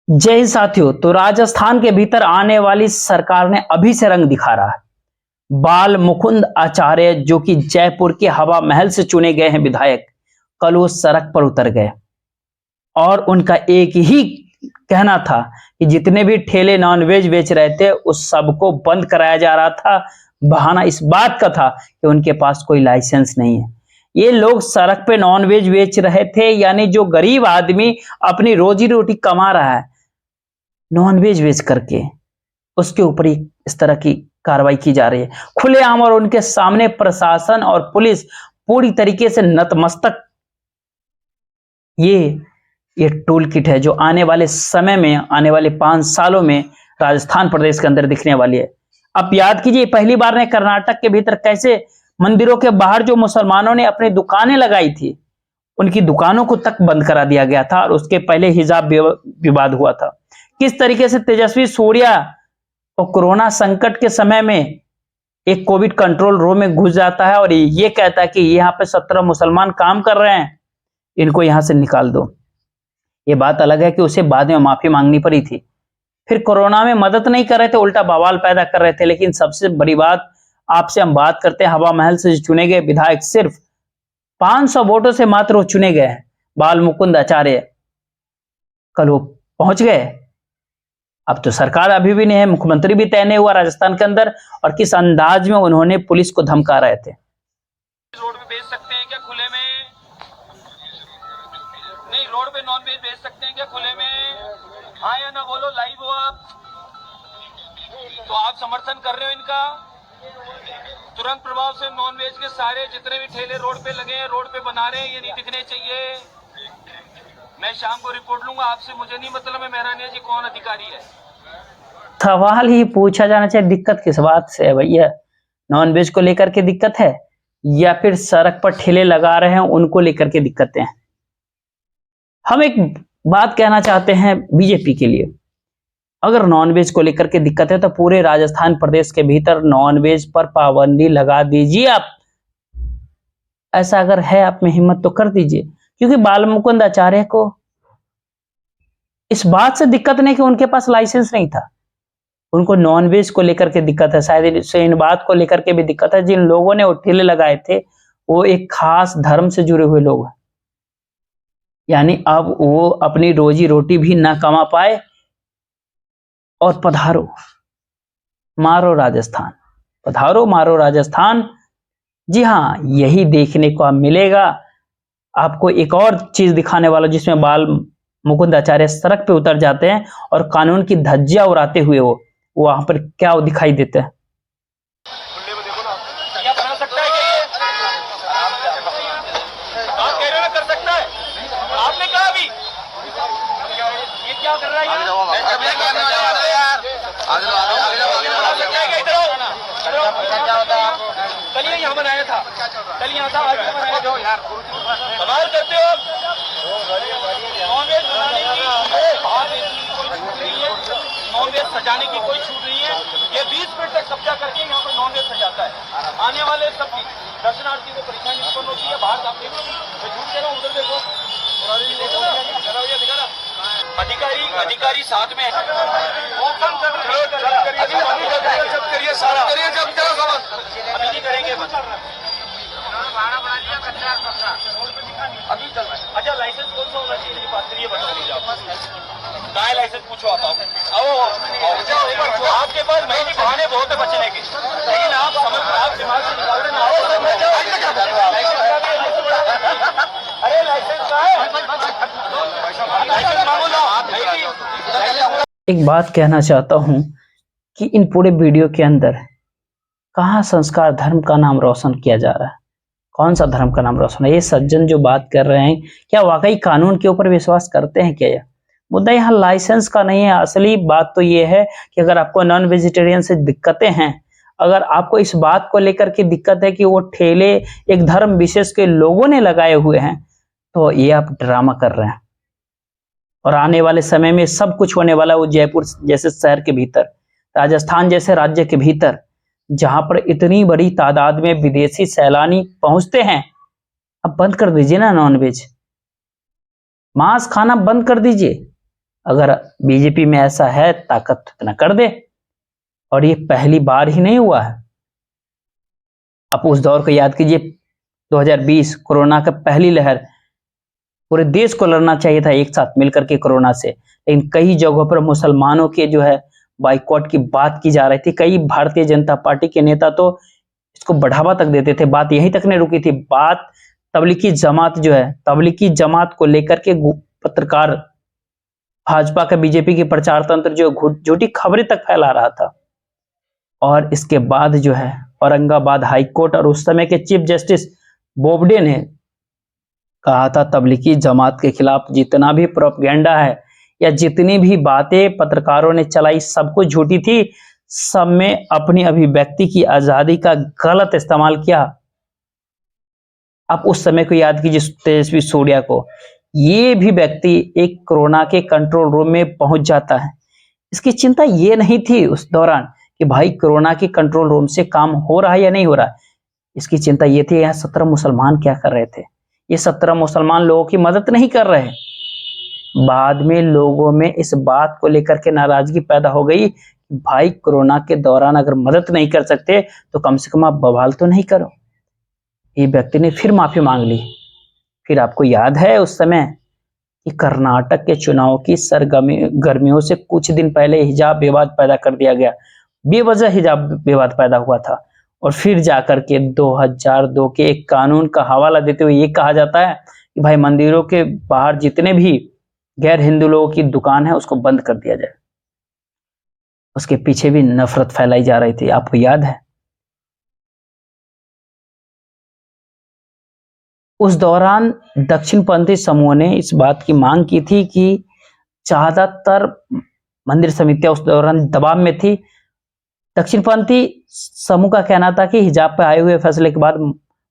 जय हिंद साथियों। तो राजस्थान के भीतर आने वाली सरकार ने अभी से रंग दिखा रहा है। बाल मुकुंद आचार्य जो कि जयपुर के हवा महल से चुने गए हैं विधायक, कल वो सड़क पर उतर गए और उनका एक ही कहना था कि जितने भी ठेले नॉनवेज बेच रहे थे उस सबको बंद कराया जा रहा था। बहाना इस बात का था कि उनके पास कोई लाइसेंस नहीं है। ये लोग सड़क पे नॉनवेज बेच रहे थे, यानी जो गरीब आदमी अपनी रोजी रोटी कमा रहा है नॉनवेज बेच करके, उसके ऊपर इस तरह की कार्रवाई की जा रही है खुलेआम, और उनके सामने प्रशासन और पुलिस पूरी तरीके से नतमस्तक। ये टूल किट है जो आने वाले समय में, आने वाले 5 सालों में राजस्थान प्रदेश के अंदर दिखने वाली है। आप याद कीजिए, पहली बार ने कर्नाटक के भीतर कैसे मंदिरों के बाहर जो मुसलमानों ने अपनी दुकानें लगाई थी उनकी दुकानों को तक बंद करा दिया गया था, और उसके पहले हिजाब विवाद हुआ था। किस तरीके से तेजस्वी सूर्या और कोरोना संकट के समय में एक कोविड कंट्रोल रूम में घुस जाता है और ये कहता है कि यहाँ पे 17 मुसलमान काम कर रहे हैं, इनको यहां से निकाल दो। ये बात अलग है कि उसे बाद में माफी मांगनी पड़ी थी। फिर कोरोना में मदद नहीं कर रहे थे, उल्टा बवाल पैदा कर रहे थे। लेकिन सबसे बड़ी बात, आपसे हम बात करते हैं हवा महल से चुने गए विधायक, सिर्फ 500 वोटों से मात्र वो चुने गए हैं। बाल मुकुंद आचार्य कल वो पहुंच गए। अब तो सरकार अभी भी नहीं है, मुख्यमंत्री भी तय नहीं हुआ राजस्थान के अंदर, और किस अंदाज में उन्होंने पुलिस को धमका रहे थे। रोड पे बेच सकते हैं क्या खुले में? नहीं, रोड पे नॉन वेज बेच सकते हैं क्या खुले में? हाँ या ना बोलो, लाइव हो आप। तो आप समर्थन कर रहे हो इनका? तुरंत प्रभाव से नॉन वेज के सारे जितने भी ठेले रोड पे लगे हैं, रोड पे बना रहे हैं, ये नहीं दिखने चाहिए। मैं शाम को रिपोर्ट लूंगा आपसे, मुझे नहीं मतलब है मेहरानिया जी कौन अधिकारी है। सवाल ही पूछा जाना चाहिए, दिक्कत किस बात से है भैया? नॉनवेज को लेकर के दिक्कत है या फिर सड़क पर ठेले लगा रहे हैं उनको लेकर के दिक्कतें हैं? हम एक बात कहना चाहते हैं बीजेपी के लिए, अगर नॉनवेज को लेकर के दिक्कत है तो पूरे राजस्थान प्रदेश के भीतर नॉनवेज पर पाबंदी लगा दीजिए आप। ऐसा अगर है आप में हिम्मत तो कर दीजिए, क्योंकि बाल मुकुंद आचार्य को इस बात से दिक्कत नहीं कि उनके पास लाइसेंस नहीं था, उनको नॉनवेज को लेकर के दिक्कत है। शायद से इन बात को लेकर के भी दिक्कत है, जिन लोगों ने वो ठेले लगाए थे वो एक खास धर्म से जुड़े हुए लोग हैं, यानी अब वो अपनी रोजी रोटी भी ना कमा पाए। और पधारो मारो राजस्थान, पधारो मारो राजस्थान। जी हाँ, यही देखने को मिलेगा। आपको एक और चीज दिखाने वाला जिसमें बाल मुकुंद आचार्य सड़क पे उतर जाते हैं और कानून की धज्जियां उड़ाते हुए वो वहां पर क्या दिखाई देता है। आपने कहा अभी ये क्या कर रहा है? कल यहाँ बनाया था, कल यहाँ था, आज बनाया था यार। कमाल करते हो आप। नॉनवेज बनाने की कोई छूट नहीं है, नॉनवेज सजाने की कोई छूट नहीं है। ये 20 मिनट तक कब्जा करके यहाँ पर नॉनवेज सजाता है। आने वाले सब दर्शनार्थी को परेशानी उत्पन्न होती है। बाहर आप देखो, मैं झूठ कह रहा हूँ, उधर देखो, अधिकारी साथ में अभी नहीं करेंगे। अभी चल रहा है। अच्छा, लाइसेंस कौन सा होना चाहिए? बात करिए, बताओ मुझे आप। क्या लाइसेंस पूछो आप? आपके पास महंगी बहाने बहुत है बचने के, लेकिन आप दिमाग से निकाल रहे हैं। अरे लाइसेंस का है, लाइसेंस मांगो ना आप। एक बात कहना चाहता हूं कि इन पूरे वीडियो के अंदर कहां संस्कार धर्म का नाम रोशन किया जा रहा है? कौन सा धर्म का नाम रोशन है? ये सज्जन जो बात कर रहे हैं, क्या वाकई कानून के ऊपर विश्वास करते हैं क्या? मुद्दा यहाँ लाइसेंस का नहीं है। असली बात तो ये है कि अगर आपको नॉन वेजिटेरियन से दिक्कतें हैं, अगर आपको इस बात को लेकर के दिक्कत है कि वो ठेले एक धर्म विशेष के लोगों ने लगाए हुए हैं, तो ये आप ड्रामा कर रहे हैं। और आने वाले समय में सब कुछ होने वाला वो जयपुर जैसे शहर के भीतर, राजस्थान जैसे राज्य के भीतर, जहां पर इतनी बड़ी तादाद में विदेशी सैलानी पहुंचते हैं। अब बंद कर दीजिए ना नॉनवेज, मांस खाना बंद कर दीजिए। अगर बीजेपी में ऐसा है ताकत तो इतना कर दे। और ये पहली बार ही नहीं हुआ है। आप उस दौर को याद कीजिए, 2020 कोरोना का पहली लहर, पूरे देश को लड़ना चाहिए था एक साथ मिलकर के कोरोना से, लेकिन कई जगहों पर मुसलमानों के जो है बाइकआउट की बात की जा रही थी। कई भारतीय जनता पार्टी के नेता तो इसको बढ़ावा तक देते थे। बात यहीं तक नहीं रुकी थी, बात तबलीगी जमात जो है, तबलीगी जमात को लेकर के पत्रकार भाजपा का बीजेपी की प्रचार तंत्र जो झूठी खबरें तक फैला रहा था। और इसके बाद जो है औरंगाबाद हाई कोर्ट और उस समय के चीफ जस्टिस बोबडे ने कहा था तबलीगी जमात के खिलाफ जितना भी प्रोपेगेंडा है या जितनी भी बातें पत्रकारों ने चलाई सब कुछ झूठी थी, सब में अपनी अभिव्यक्ति की आजादी का गलत इस्तेमाल किया। आप उस समय को याद कीजिए, तेजस्वी सूर्या को, ये भी व्यक्ति एक कोरोना के कंट्रोल रूम में पहुंच जाता है। इसकी चिंता ये नहीं थी उस दौरान कि भाई कोरोना के कंट्रोल रूम से काम हो रहा है या नहीं हो रहा है। इसकी चिंता ये थी यहाँ 17 मुसलमान क्या कर रहे थे। ये 17 मुसलमान लोगों की मदद नहीं कर रहे। बाद में लोगों में इस बात को लेकर के नाराजगी पैदा हो गई, भाई कोरोना के दौरान अगर मदद नहीं कर सकते तो कम से कम आप बवाल तो नहीं करो। ये व्यक्ति ने फिर माफी मांग ली। फिर आपको याद है उस समय कि कर्नाटक के चुनाव की गर्मियों से कुछ दिन पहले हिजाब विवाद पैदा कर दिया गया, बेवजह हिजाब विवाद पैदा हुआ था। और फिर जाकर के 2002 के एक कानून का हवाला देते हुए ये कहा जाता है कि भाई मंदिरों के बाहर जितने भी गैर हिंदू लोगों की दुकान है उसको बंद कर दिया जाए। उसके पीछे भी नफरत फैलाई जा रही थी, आपको याद है। उस दौरान दक्षिणपंथी समूह ने इस बात की मांग की थी कि ज्यादातर मंदिर समितियां उस दौरान दबाव में थी। दक्षिणपंथी समूह का कहना था कि हिजाब पर आए हुए फैसले के बाद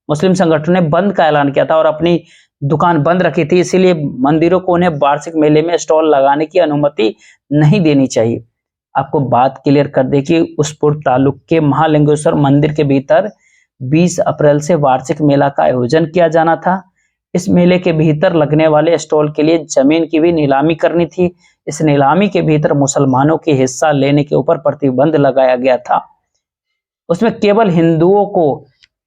मुस्लिम संगठनों ने बंद का ऐलान किया था और अपनी दुकान बंद रखी थी, इसीलिए मंदिरों को उन्हें वार्षिक मेले में स्टॉल लगाने की अनुमति नहीं देनी चाहिए। आपको बात क्लियर कर दे कि उसपुर तालुक के महालिंगेश्वर मंदिर के भीतर 20 अप्रैल से वार्षिक मेला का आयोजन किया जाना था। इस मेले के भीतर लगने वाले स्टॉल के लिए जमीन की भी नीलामी करनी थी। इस नीलामी के भीतर मुसलमानों के हिस्सा लेने के ऊपर प्रतिबंध लगाया गया था। उसमें केवल हिंदुओं को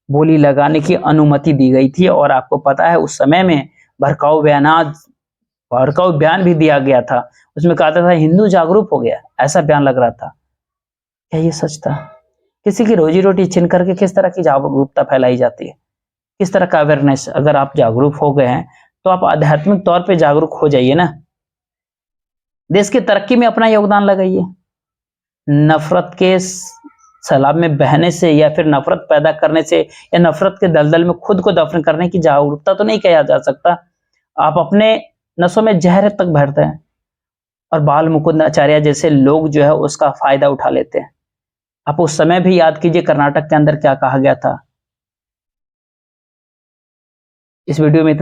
बोली लगाने की अनुमति दी गई थी। और आपको पता है उस समय में भड़काऊ बयान भी दिया गया था। उसमें कहा था हिंदू जागरूक हो गया, ऐसा बयान लग रहा था। क्या ये सच था? किसी की रोजी रोटी छीन करके किस तरह की जागरूकता फैलाई जाती है, किस तरह का अवेयरनेस। अगर आप जागरूक हो गए हैं तो आप आध्यात्मिक तौर पे जागरूक हो जाइए ना, देश की तरक्की में अपना योगदान लगाइए। नफरत के सैलाब में बहने से या फिर नफरत पैदा करने से या नफरत के दलदल में खुद को दफन करने की जागरूकता तो नहीं किया जा सकता। आप अपने नसों में जहर तक भरते हैं और बाल मुकुंद आचार्य जैसे लोग जो है उसका फायदा उठा लेते हैं। आप उस समय भी याद कीजिए कर्नाटक के अंदर क्या कहा गया था। इस वीडियो में इतना